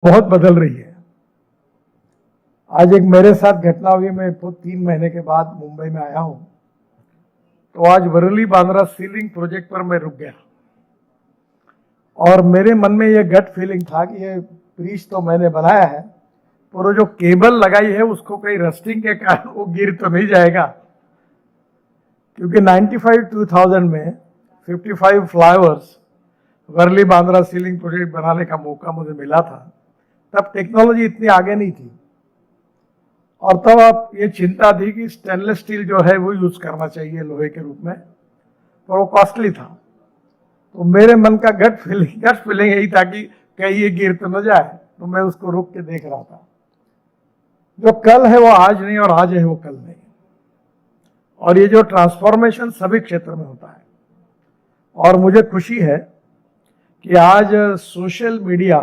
बहुत बदल रही है। आज एक मेरे साथ घटना हुई, मैं 3 महीने के बाद मुंबई में आया हूं, तो आज वर्ली बांद्रा सीलिंग प्रोजेक्ट पर मैं रुक गया और मेरे मन में ये गट फीलिंग था कि ये ब्रिज तो मैंने बनाया है, पर वो जो केबल लगाई है उसको कहीं रस्टिंग के कारण वो गिर तो नहीं जाएगा, क्योंकि 95-2000 में 55 flyovers Worli Bandra sea link project बनाने का मौका मुझे मिला था। तब टेक्नोलॉजी इतनी आगे नहीं थी और तब आप ये चिंता थी कि स्टेनलेस स्टील जो है वो यूज करना चाहिए लोहे के रूप में, पर वो कॉस्टली था। तो मेरे मन का गट फीलिंग यही था कि कहीं ये गिर तो न जाए, तो मैं उसको रुक के देख रहा था। जो कल है वो आज नहीं और आज है वो कल नहीं, और ये जो ट्रांसफॉर्मेशन सभी क्षेत्र में होता है। और मुझे खुशी है कि आज सोशल मीडिया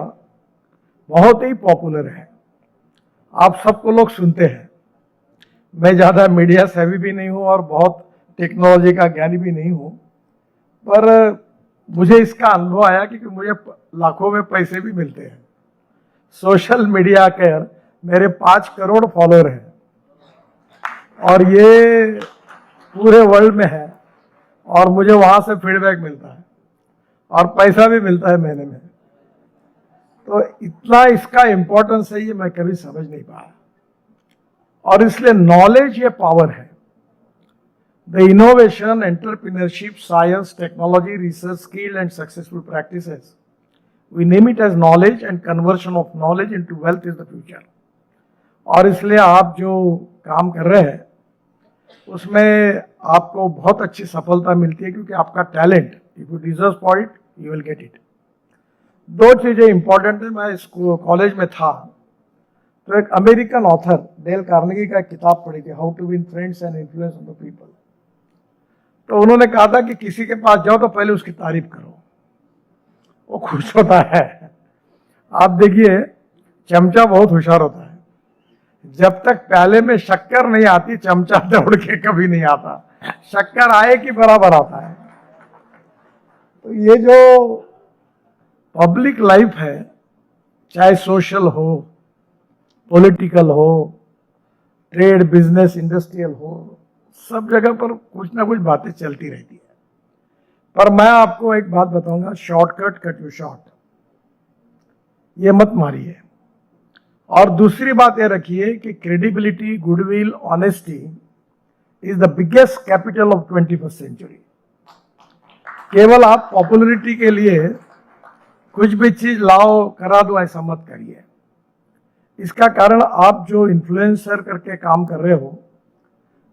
बहुत ही पॉपुलर है, आप सबको लोग सुनते हैं। मैं ज़्यादा मीडिया सेवी भी नहीं हूँ और बहुत टेक्नोलॉजी का ज्ञानी भी नहीं हूँ, पर मुझे इसका अनुभव आया कि मुझे लाखों में पैसे भी मिलते हैं। सोशल मीडिया के मेरे 5 करोड़ फॉलोअर हैं और ये पूरे वर्ल्ड में है, और मुझे वहाँ से फीडबैक मिलता है और पैसा भी मिलता है महीने में। तो इतना इसका इंपॉर्टेंस है ये मैं कभी समझ नहीं पाया, और इसलिए नॉलेज ये पावर है। The innovation, entrepreneurship, science, technology, research, skill and successful practices, we name it as knowledge, and conversion of knowledge into wealth is the future. और इसलिए आप जो काम कर रहे हैं उसमें आपको बहुत अच्छी सफलता मिलती है, क्योंकि आपका talent, if you deserve for it you will get it. 2 चीजें इंपॉर्टेंट है। मैं कॉलेज में था तो एक अमेरिकन ऑथर डेल कार्नेगी का किताब पढ़ी थी, how to win friends and influence on the people. तो उन्होंने कहा था कि किसी के पास जाओ तो पहले उसकी तारीफ करो, वो खुश होता है। आप देखिए, चमचा बहुत होशियार होता है, जब तक प्याले में शक्कर नहीं आती चमचा दौड़ के कभी नहीं आता, शक्कर आए कि बराबर आता है। तो ये जो पब्लिक लाइफ है, चाहे सोशल हो, पॉलिटिकल हो, ट्रेड, बिजनेस, इंडस्ट्रियल हो, सब जगह पर कुछ ना कुछ बातें चलती रहती है। पर मैं आपको एक बात बताऊंगा, शॉर्टकट कट यू शॉर्ट, ये मत मारिए। और दूसरी बात ये रखिए कि credibility, goodwill, honesty is the biggest capital of 21st century. केवल आप पॉपुलरिटी के लिए कुछ भी चीज लाओ करा दो, ऐसा मत करिए। इसका कारण आप जो इन्फ्लुएंसर करके काम कर रहे हो,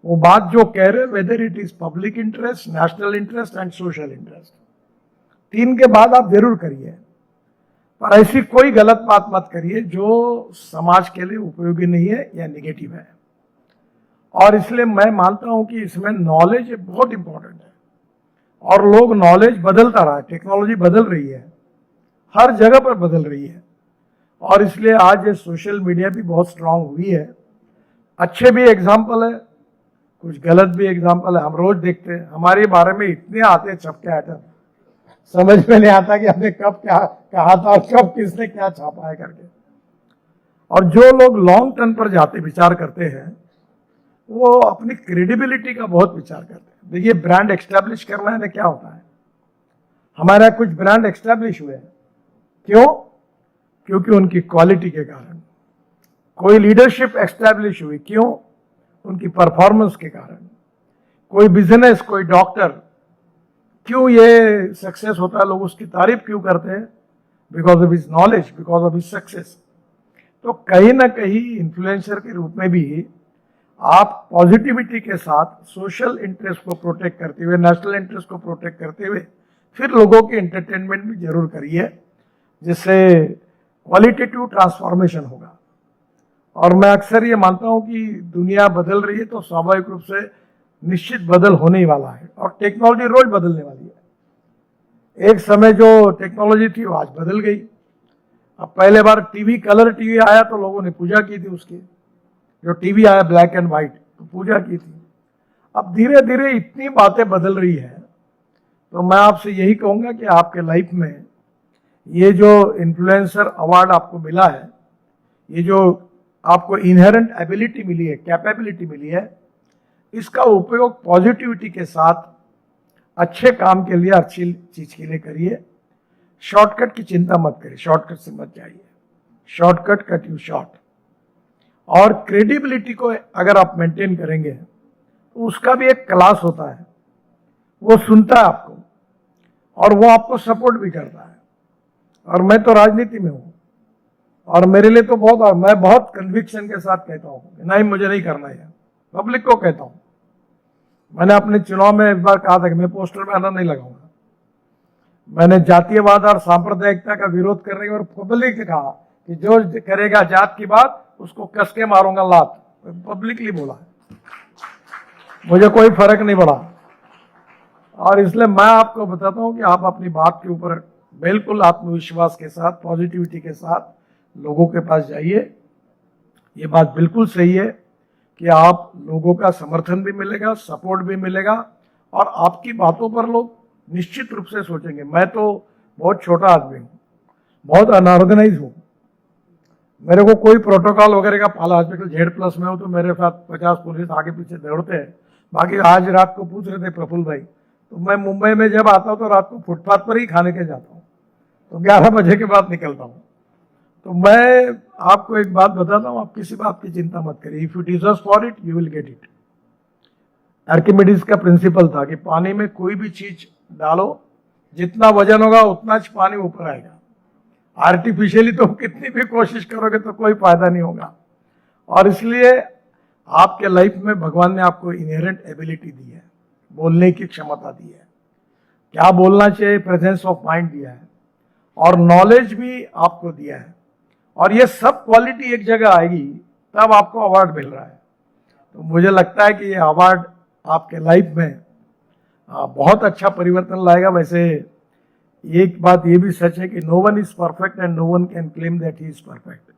वो बात जो कह रहे हो, whether it is public interest, national interest and social interest, 3 के बाद आप जरूर करिए, पर ऐसी कोई गलत बात मत करिए जो समाज के लिए उपयोगी नहीं है या निगेटिव है। और इसलिए मैं मानता हूं कि इसमें नॉलेज बहुत इंपॉर्टेंट है, और लोग नॉलेज बदलता रहा है, टेक्नोलॉजी बदल रही है, हर जगह पर बदल रही है, और इसलिए आज ये सोशल मीडिया भी बहुत स्ट्रांग हुई है। अच्छे भी एग्जाम्पल है, कुछ गलत भी एग्जाम्पल है। हम रोज देखते हैं, हमारे बारे में इतने आते हैं छपके आइटम, समझ में नहीं आता कि हमने कब क्या कहा था और कब किसने क्या छापा है करके। और जो लोग लॉन्ग टर्म पर जाते विचार करते हैं, वो अपनी क्रेडिबिलिटी का बहुत विचार करते हैं। देखिए, ब्रांड एस्टेब्लिश करना है ना, क्या होता है, हमारे कुछ ब्रांड एस्टेब्लिश हुए हैं, क्यों? क्योंकि उनकी क्वालिटी के कारण। कोई लीडरशिप एस्टेब्लिश हुई, क्यों? उनकी परफॉर्मेंस के कारण। कोई बिजनेस, कोई डॉक्टर, क्यों ये सक्सेस होता है, लोग उसकी तारीफ क्यों करते हैं? Because of his knowledge, because of his success. तो कहीं ना कहीं इन्फ्लुएंसर के रूप में भी आप पॉजिटिविटी के साथ सोशल इंटरेस्ट को प्रोटेक्ट करते हुए, नेशनल इंटरेस्ट को प्रोटेक्ट करते हुए, फिर लोगों के एंटरटेनमेंट भी जरूर करिए, जिससे क्वालिटेटिव ट्रांसफॉर्मेशन होगा। और मैं अक्सर ये मानता हूं कि दुनिया बदल रही है तो स्वाभाविक रूप से निश्चित बदल होने ही वाला है, और टेक्नोलॉजी रोज बदलने वाली है। एक समय जो टेक्नोलॉजी थी वो आज बदल गई। अब पहले बार टीवी, कलर टीवी आया तो लोगों ने पूजा की थी उसकी, जो टीवी आया ब्लैक एंड व्हाइट तो पूजा की थी। अब धीरे धीरे इतनी बातें बदल रही है, तो मैं आपसे यही कहूंगा कि आपके लाइफ में ये जो इन्फ्लुएंसर अवार्ड आपको मिला है, ये जो आपको इनहेरेंट एबिलिटी मिली है, कैपेबिलिटी मिली है, इसका उपयोग पॉजिटिविटी के साथ अच्छे काम के लिए, अच्छी चीज के लिए करिए। शॉर्टकट की चिंता मत करिए, शॉर्टकट से मत जाइए, शॉर्टकट कट यू शॉर्ट। और क्रेडिबिलिटी को अगर आप मेंटेन करेंगे तो उसका भी एक क्लास होता है, वो सुनता है आपको और वो आपको सपोर्ट भी करता है। और मैं तो राजनीति में हूं और मेरे लिए तो बहुत, मैं बहुत कन्विक्शन के साथ कहता हूं कि नहीं, मुझे नहीं करना है, पब्लिक को कहता हूं। मैंने अपने चुनाव में एक बार कहा था कि मैं पोस्टर बैनर नहीं लगाऊंगा। मैंने जातीयवाद और सांप्रदायिकता का विरोध करने और पब्लिक ने कहा कि जो करेगा जात की बात उसको कस के मारूंगा लात, पब्लिकली बोला है, मुझे कोई फर्क नहीं पड़ा। और इसलिए मैं आपको बताता हूं कि आप अपनी बात के ऊपर बिल्कुल आत्मविश्वास के साथ, पॉजिटिविटी के साथ लोगों के पास जाइए। ये बात बिल्कुल सही है कि आप लोगों का समर्थन भी मिलेगा, सपोर्ट भी मिलेगा और आपकी बातों पर लोग निश्चित रूप से सोचेंगे। मैं तो बहुत छोटा आदमी हूँ, बहुत अनऑर्गेनाइज हूँ, मेरे को कोई प्रोटोकॉल वगैरह का पाला, हॉस्पिटल Z+ में हूँ तो मेरे साथ 50 पुलिस आगे पीछे दौड़ते हैं। बाकी आज रात को पूछ रहे थे प्रफुल्ल भाई, तो मैं मुंबई में जब आता हूँ तो रात को फुटपाथ पर ही खाने के जाता हूँ, तो 11 बजे के बाद निकलता हूँ। तो मैं आपको एक बात बताता हूँ, आप किसी बात की चिंता मत करिए। If you deserve for it you will get it. Archimedes का प्रिंसिपल था कि पानी में कोई भी चीज डालो, जितना वजन होगा उतना पानी ऊपर आएगा। आर्टिफिशियली तो कितनी भी कोशिश करोगे तो कोई फायदा नहीं होगा। और इसलिए आपके लाइफ में भगवान ने आपको इनहेरेंट एबिलिटी दी है, बोलने की क्षमता दी है, क्या बोलना चाहिए, प्रेजेंस ऑफ माइंड दिया है और नॉलेज भी आपको दिया है। और ये सब क्वालिटी एक जगह आएगी तब आपको अवार्ड मिल रहा है। तो मुझे लगता है कि ये अवार्ड आपके लाइफ में बहुत अच्छा परिवर्तन लाएगा। वैसे एक बात ये भी सच है कि no one is perfect and no one can claim that he is perfect.